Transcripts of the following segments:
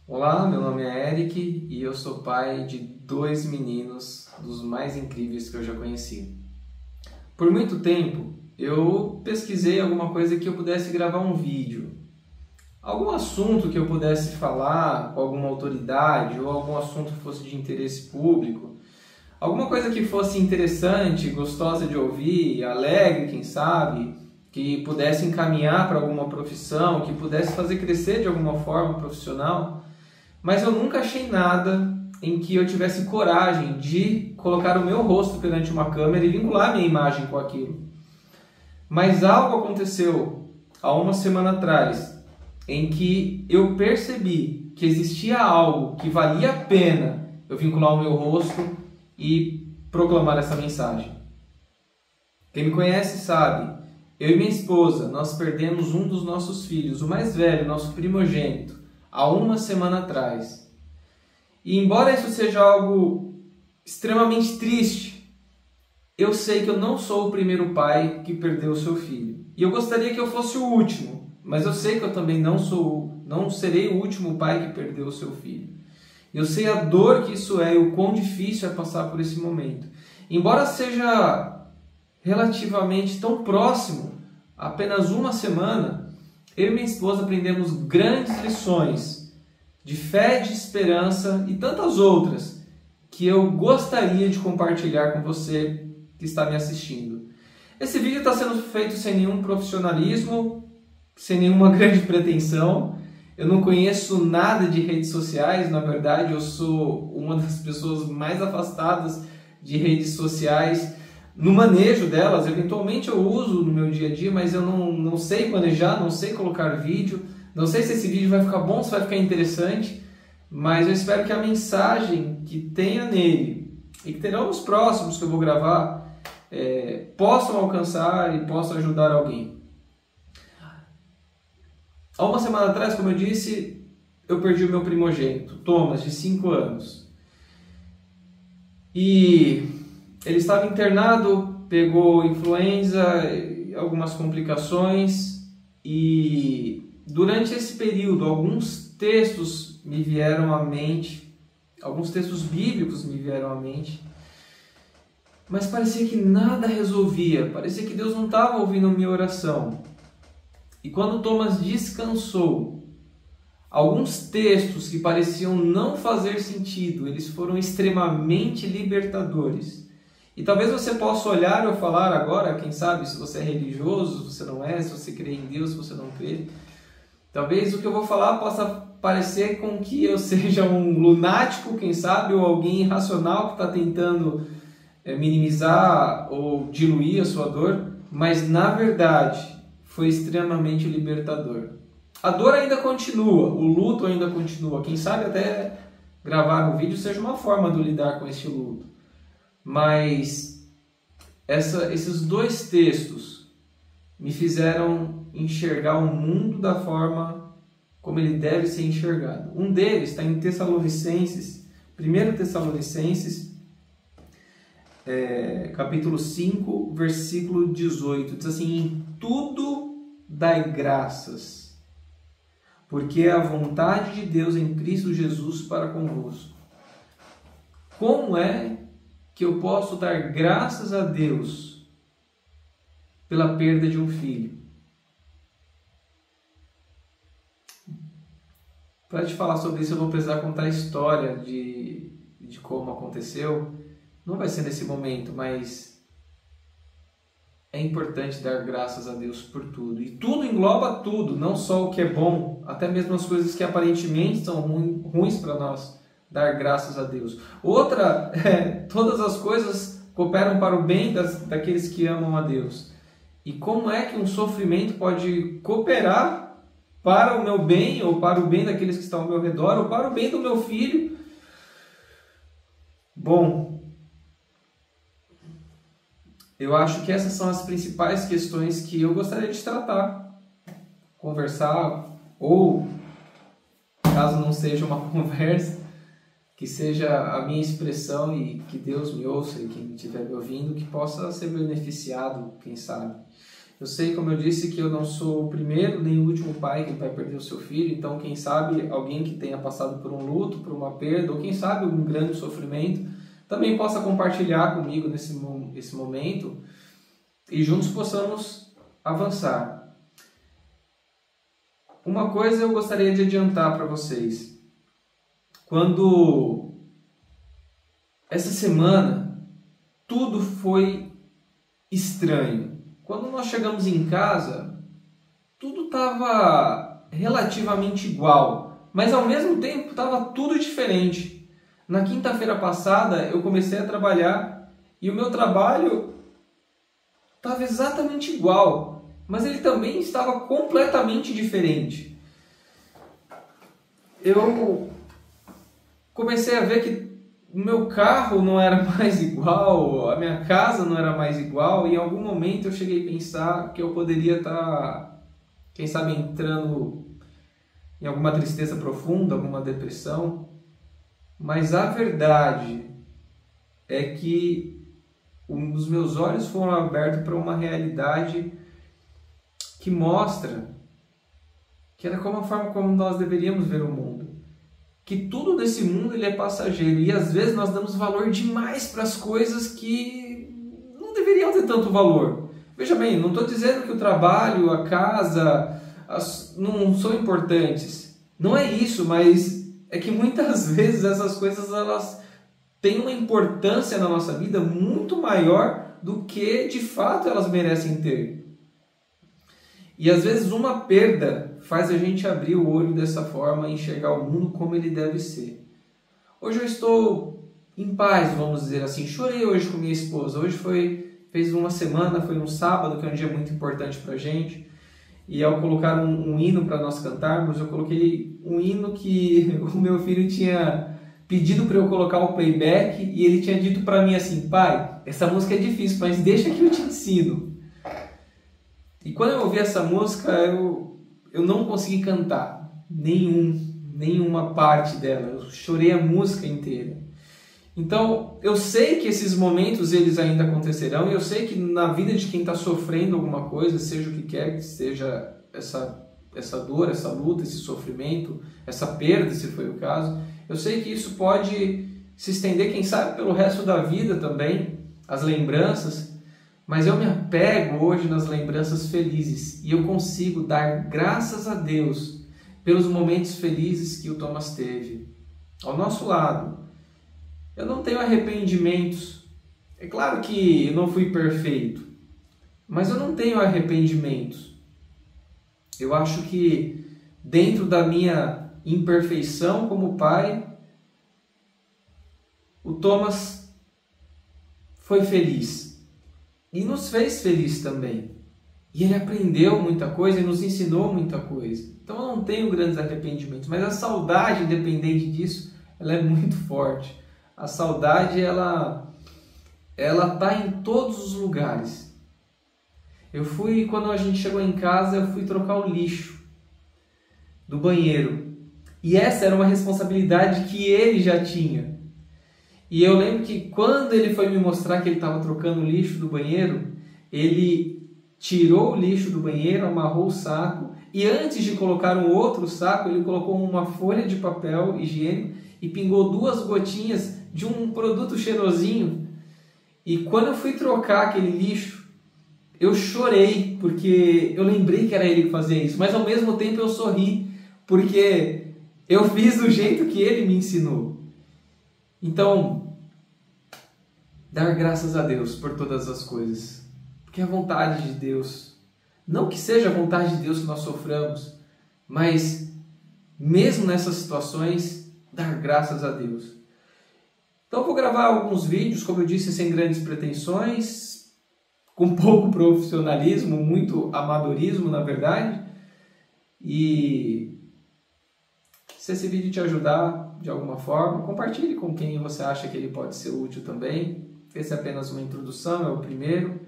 Olá, meu nome é Eric e eu sou pai de 2 meninos dos mais incríveis que eu já conheci. Por muito tempo eu pesquisei alguma coisa que eu pudesse gravar um vídeo, algum assunto que eu pudesse falar com alguma autoridade ou algum assunto que fosse de interesse público, alguma coisa que fosse interessante, gostosa de ouvir, alegre, quem sabe, que pudesse encaminhar para alguma profissão, que pudesse fazer crescer de alguma forma profissional. Mas eu nunca achei nada em que eu tivesse coragem de colocar o meu rosto perante uma câmera e vincular minha imagem com aquilo. Mas algo aconteceu há uma semana atrás em que eu percebi que existia algo que valia a pena eu vincular o meu rosto e proclamar essa mensagem. Quem me conhece sabe, eu e minha esposa, nós perdemos um dos nossos filhos, o mais velho, nosso primogênito, há uma semana atrás. E embora isso seja algo extremamente triste, eu sei que eu não sou o primeiro pai que perdeu o seu filho. E eu gostaria que eu fosse o último, mas eu sei que eu também não serei o último pai que perdeu o seu filho. Eu sei a dor que isso é e o quão difícil é passar por esse momento. Embora seja relativamente tão próximo, apenas uma semana, eu e minha esposa aprendemos grandes lições de fé, de esperança e tantas outras que eu gostaria de compartilhar com você que está me assistindo. Esse vídeo está sendo feito sem nenhum profissionalismo, sem nenhuma grande pretensão. Eu não conheço nada de redes sociais, na verdade eu sou uma das pessoas mais afastadas de redes sociais no manejo delas. Eventualmente eu uso no meu dia a dia, mas eu não sei manejar, não sei colocar vídeo, não sei se esse vídeo vai ficar bom, se vai ficar interessante, mas eu espero que a mensagem que tenha nele e que terão os próximos que eu vou gravar possam alcançar e possam ajudar alguém. Há uma semana atrás, como eu disse, eu perdi o meu primogênito, Thomas, de 5 anos. E ele estava internado, pegou influenza, algumas complicações, e durante esse período alguns textos me vieram à mente, alguns textos bíblicos me vieram à mente, mas parecia que nada resolvia, parecia que Deus não estava ouvindo a minha oração. E quando Thomas descansou, alguns textos que pareciam não fazer sentido, eles foram extremamente libertadores. E talvez você possa olhar ou falar agora, quem sabe, se você é religioso, se você não é, se você crê em Deus, se você não crê. Talvez o que eu vou falar possa parecer com que eu seja um lunático, quem sabe, ou alguém irracional que está tentando minimizar ou diluir a sua dor, mas na verdade foi extremamente libertador. A dor ainda continua, o luto ainda continua. Quem sabe até gravar um vídeo seja uma forma de lidar com este luto. Mas esses 2 textos me fizeram enxergar o mundo da forma como ele deve ser enxergado. Um deles está em Tessalonicenses, 1 Tessalonicenses, capítulo 5, versículo 18. Diz assim: em tudo dai graças, porque é a vontade de Deus em Cristo Jesus para convosco. Como é que eu posso dar graças a Deus pela perda de um filho? Para te falar sobre isso, eu vou precisar contar a história de como aconteceu. Não vai ser nesse momento, mas é importante dar graças a Deus por tudo. E tudo engloba tudo, não só o que é bom, até mesmo as coisas que aparentemente são ruins para nós. Dar graças a Deus. Outra, todas as coisas cooperam para o bem daqueles que amam a Deus. E como é que um sofrimento pode cooperar para o meu bem, ou para o bem daqueles que estão ao meu redor, ou para o bem do meu filho? Bom, eu acho que essas são as principais questões que eu gostaria de tratar, conversar, ou, caso não seja uma conversa, que seja a minha expressão e que Deus me ouça, e quem estiver me ouvindo, que possa ser beneficiado, quem sabe. Eu sei, como eu disse, que eu não sou o primeiro nem o último pai que vai perder o seu filho, então quem sabe alguém que tenha passado por um luto, por uma perda, ou quem sabe um grande sofrimento, também possa compartilhar comigo esse momento e juntos possamos avançar. Uma coisa eu gostaria de adiantar para vocês. Quando essa semana tudo foi estranho. Quando nós chegamos em casa, tudo estava relativamente igual, mas ao mesmo tempo estava tudo diferente. Na quinta-feira passada eu comecei a trabalhar e o meu trabalho estava exatamente igual, mas ele também estava completamente diferente. Eu comecei a ver que o meu carro não era mais igual, a minha casa não era mais igual, e em algum momento eu cheguei a pensar que eu poderia estar, quem sabe, entrando em alguma tristeza profunda, alguma depressão. Mas a verdade é que os meus olhos foram abertos para uma realidade que mostra que era como a forma como nós deveríamos ver o mundo. Que tudo desse mundo ele é passageiro e às vezes nós damos valor demais para as coisas que não deveriam ter tanto valor. Veja bem, não estou dizendo que o trabalho, a casa não são importantes. Não é isso, mas é que muitas vezes essas coisas elas têm uma importância na nossa vida muito maior do que de fato elas merecem ter. E às vezes uma perda faz a gente abrir o olho dessa forma e enxergar o mundo como ele deve ser. Hoje eu estou em paz, vamos dizer assim. Chorei hoje com minha esposa. Hoje fez uma semana, foi um sábado, que é um dia muito importante para a gente. E ao colocar um hino para nós cantarmos, eu coloquei um hino que o meu filho tinha pedido para eu colocar o playback e ele tinha dito para mim assim: pai, essa música é difícil, mas deixa que eu te ensino. E quando eu ouvi essa música, eu não consegui cantar nenhuma parte dela. Eu chorei a música inteira. Então, eu sei que esses momentos eles ainda acontecerão, e eu sei que na vida de quem está sofrendo alguma coisa, seja o que quer que seja essa dor, essa luta, esse sofrimento, essa perda, se foi o caso, eu sei que isso pode se estender, quem sabe, pelo resto da vida também, as lembranças. Mas eu me apego hoje nas lembranças felizes e eu consigo dar graças a Deus pelos momentos felizes que o Thomas teve ao nosso lado. Eu não tenho arrependimentos. É claro que eu não fui perfeito, mas eu não tenho arrependimentos. Eu acho que dentro da minha imperfeição como pai, o Thomas foi feliz. E nos fez feliz também. E ele aprendeu muita coisa e nos ensinou muita coisa. Então eu não tenho grandes arrependimentos, mas a saudade, independente disso, ela é muito forte. A saudade, ela tá em todos os lugares. Quando a gente chegou em casa, eu fui trocar o lixo do banheiro. E essa era uma responsabilidade que ele já tinha. E eu lembro que quando ele foi me mostrar que ele estava trocando o lixo do banheiro, ele tirou o lixo do banheiro, amarrou o saco e antes de colocar um outro saco, ele colocou uma folha de papel higiênico e pingou 2 gotinhas de um produto cheirosinho. E quando eu fui trocar aquele lixo, eu chorei porque eu lembrei que era ele que fazia isso, mas ao mesmo tempo eu sorri porque eu fiz do jeito que ele me ensinou. Então, dar graças a Deus por todas as coisas, porque é a vontade de Deus. Não que seja a vontade de Deus que nós soframos, mas mesmo nessas situações, dar graças a Deus. Então eu vou gravar alguns vídeos, como eu disse, sem grandes pretensões, com pouco profissionalismo, muito amadorismo, na verdade. E se esse vídeo te ajudar de alguma forma, compartilhe com quem você acha que ele pode ser útil também. Esse é apenas uma introdução, é o primeiro.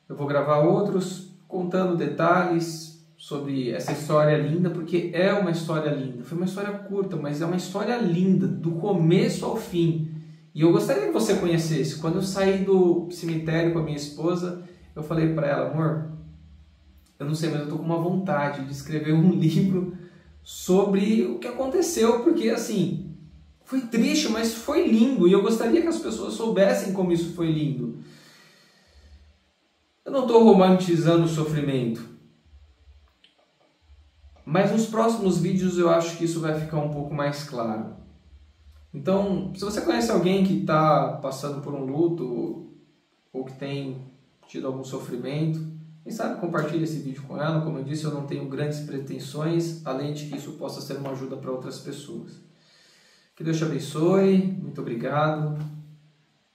Eu vou gravar outros contando detalhes sobre essa história linda, porque é uma história linda. Foi uma história curta, mas é uma história linda, do começo ao fim. E eu gostaria que você conhecesse. Quando eu saí do cemitério com a minha esposa, eu falei para ela: amor, eu não sei, mas eu tô com uma vontade de escrever um livro sobre o que aconteceu, porque assim, foi triste, mas foi lindo, e eu gostaria que as pessoas soubessem como isso foi lindo. Eu não estou romantizando o sofrimento, mas nos próximos vídeos eu acho que isso vai ficar um pouco mais claro. Então, se você conhece alguém que está passando por um luto ou que tem tido algum sofrimento, quem sabe compartilhe esse vídeo com ela. Como eu disse, eu não tenho grandes pretensões, além de que isso possa ser uma ajuda para outras pessoas. Que Deus te abençoe, muito obrigado,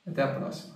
até a próxima.